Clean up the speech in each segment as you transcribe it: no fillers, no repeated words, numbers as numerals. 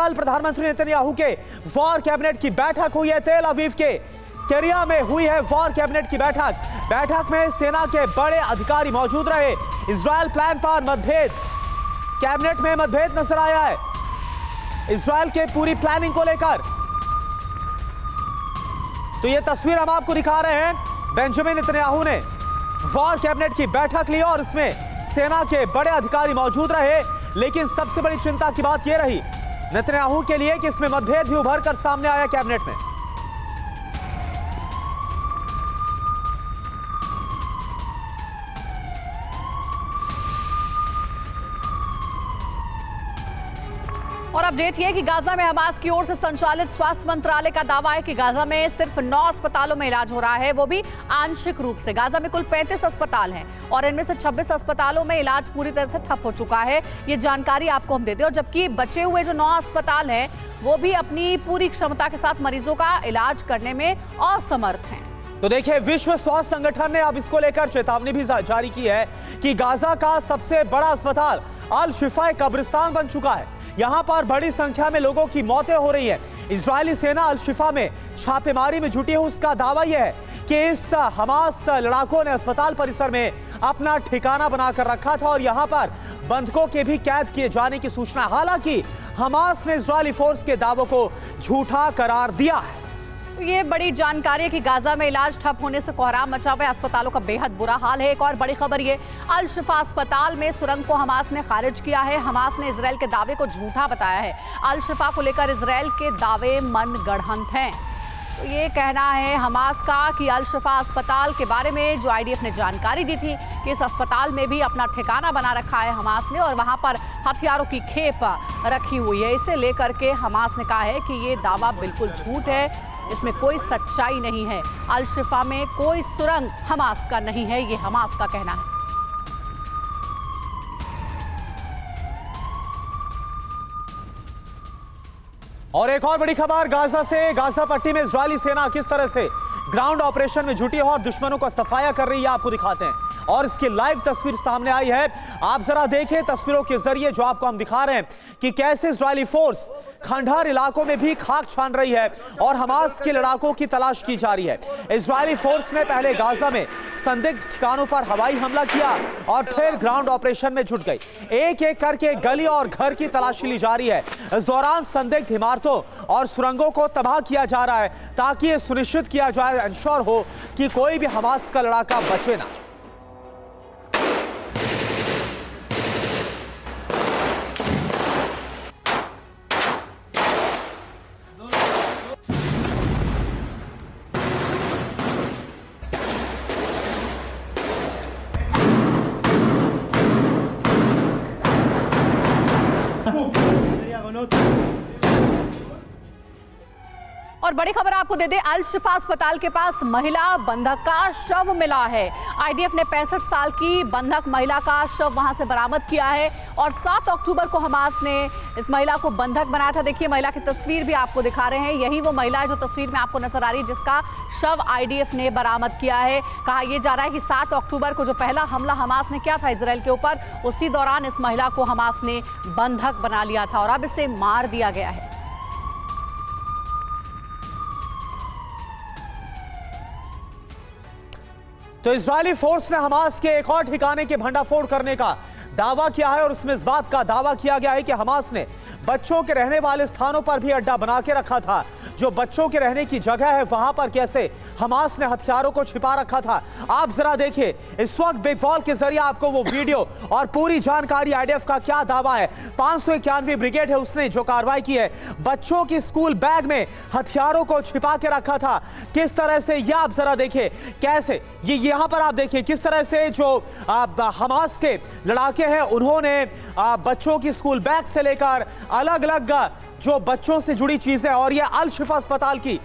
कल प्रधानमंत्री नेतन्याहू के वॉर कैबिनेट की बैठक हुई है। तेल अवीव के केरिया में हुई है वॉर कैबिनेट की बैठक में सेना के बड़े अधिकारी मौजूद रहे। इजरायल प्लान पर मतभेद, कैबिनेट में मतभेद नजर आया है इजरायल के पूरी प्लानिंग को लेकर। तो ये तस्वीर हम आपको दिखा रहे हैं। बेंजामिन नेतन्याहू ने वॉर कैबिनेट की बैठक ली और इसमें सेना के बड़े अधिकारी मौजूद रहे, लेकिन सबसे बड़ी चिंता की बात यह रही नेतन्याहू के लिए कि इसमें मतभेद भी उभर कर सामने आया कैबिनेट में। और अपडेट यह कि गाजा में हमास की ओर से संचालित स्वास्थ्य मंत्रालय का दावा है कि गाजा में सिर्फ 9 अस्पतालों में इलाज हो रहा है, वो भी आंशिक रूप से। गाजा में कुल 35 अस्पताल हैं और इनमें से 26 अस्पतालों में इलाज पूरी तरह से ठप हो चुका है। ये जानकारी आपको हम देते हैं। और जबकि बचे हुए जो 9 अस्पताल हैं वो भी अपनी पूरी क्षमता के साथ मरीजों का इलाज करने में असमर्थ हैं। तो देखिए, विश्व स्वास्थ्य संगठन ने अब इसको लेकर चेतावनी भी जारी की है कि गाजा का सबसे बड़ा अस्पताल अल शिफा कब्रिस्तान बन चुका है। यहां पर बड़ी संख्या में लोगों की मौतें हो रही है। इजरायली सेना अल शिफा में छापेमारी में जुटी है। उसका दावा यह है कि इस हमास लड़ाकों ने अस्पताल परिसर में अपना ठिकाना बनाकर रखा था और यहां पर बंधकों के भी कैद किए जाने की सूचना। हालांकि हमास ने इजरायली फोर्स के दावों को झूठा करार दिया है। ये बड़ी जानकारी है कि गाजा में इलाज ठप होने से कोहराम मचा हुआ है। अस्पतालों का बेहद बुरा हाल है। एक और बड़ी खबर ये, अल शिफा अस्पताल में सुरंग को हमास ने खारिज किया है। हमास ने इजरायल के दावे को झूठा बताया है। अल शिफा को लेकर इजरायल के दावे मनगढ़ंत हैं। तो ये कहना है हमास का कि अल शिफा अस्पताल के बारे में जो आईडीएफ ने जानकारी दी थी कि इस अस्पताल में भी अपना ठिकाना बना रखा है हमास ने और वहां पर हथियारों की खेप रखी हुई है, इसे लेकर के हमास ने कहा है कि ये दावा बिल्कुल झूठ है, इसमें कोई सच्चाई नहीं है। अल शिफा में कोई सुरंग हमास का नहीं है, ये हमास का कहना है। और एक और बड़ी खबर गाजा से। गाजा पट्टी में इजरायली सेना किस तरह से ग्राउंड ऑपरेशन में जुटी है और दुश्मनों का सफाया कर रही है, आपको दिखाते हैं। और इसकी लाइव तस्वीर सामने आई है, आप जरा देखें तस्वीरों के जरिए जो आपको हम दिखा रहे हैं कि कैसे इजरायली फोर्स खंडहर इलाकों में भी खाक छान रही है और हमास के लड़ाकों की तलाश की जा रही है। इजरायली फोर्स ने पहले गाजा में संदिग्ध ठिकानों पर हवाई हमला किया और फिर ग्राउंड ऑपरेशन में जुट गई। एक एक करके गली और घर की तलाशी ली जा रही है। इस दौरान संदिग्ध इमारतों और सुरंगों को तबाह किया जा रहा है ताकि यह सुनिश्चित किया जाए, इंश्योर हो कि कोई भी हमास का लड़ाका बचे ना। और बड़ी खबर आपको दे दे, अल शिफा अस्पताल के पास महिला बंधक का शव मिला है। आईडीएफ ने 65 साल की बंधक महिला का शव वहां से बरामद किया है और 7 अक्टूबर को हमास ने इस महिला को बंधक बनाया था। देखिए, महिला की तस्वीर भी आपको दिखा रहे हैं। यही वो महिला है जो तस्वीर में आपको नजर आ रही है जिसका शव आईडीएफ ने बरामद किया है। कहा यह जा रहा है कि 7 अक्टूबर को जो पहला हमला हमास ने किया था इजरायल के ऊपर, उसी दौरान इस महिला को हमास ने बंधक बना लिया था और अब इसे मार दिया गया है। तो इजरायली फोर्स ने हमास के एक और ठिकाने के भंडाफोड़ करने का दावा किया है और उसमें इस बात का दावा किया गया है कि हमास ने बच्चों के रहने वाले स्थानों पर भी अड्डा बना के रखा था। जो बच्चों के रहने की जगह है वहां पर कैसे हमास ने हथियारों को छिपा रखा था, आप जरा देखिए। इस वक्त बिग वॉल के जरिए आपको वो वीडियो और पूरी जानकारी आईडीएफ का क्या दावा है। 591वीं ब्रिगेड है उसने जो कार्रवाई की है, बच्चों की स्कूल बैग में हथियारों को छिपा के रखा था। किस तरह से ये आप जरा देखिए, कैसे ये यहां पर आप देखिए किस तरह से जो हमास के लड़ाके हैं उन्होंने बच्चों की स्कूल बैग से लेकर अलग अलग जो बच्चों से जुड़ी चीजें, और ये अल शिफा अस्पताल की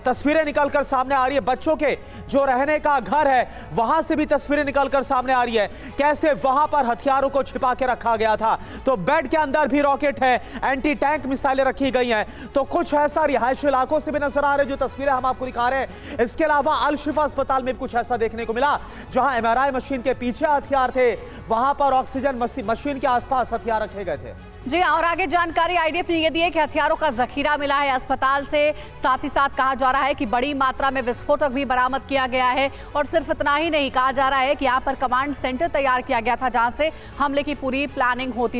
तस्वीरें निकलकर सामने आ रही है। बच्चों के जो रहने का घर है वहां से भी तस्वीरें निकलकर सामने आ रही है कैसे वहां पर हथियारों को छिपा के रखा गया था। तो बेड के अंदर भी रॉकेट है, एंटी टैंक मिसाइलें रखी गई हैं। तो कुछ ऐसा रिहायशी इलाकों से भी नजर आ रहे जो तस्वीरें हम आपको दिखा रहे हैं। इसके अलावा अल शिफा अस्पताल में कुछ ऐसा देखने को मिला जहां एमआरआई मशीन के पीछे हथियार थे, वहां पर ऑक्सीजन मशीन के आसपास हथियार रखे गए थे। जी और आगे जानकारी आईडीएफ ने यह दी है कि हथियारों का जखीरा मिला है अस्पताल से। साथ ही साथ कहा जा रहा है कि बड़ी मात्रा में विस्फोटक भी बरामद किया गया है। और सिर्फ इतना ही नहीं, कहा जा रहा है कि यहाँ पर कमांड सेंटर तैयार किया गया था जहां से हमले की पूरी प्लानिंग होती थी।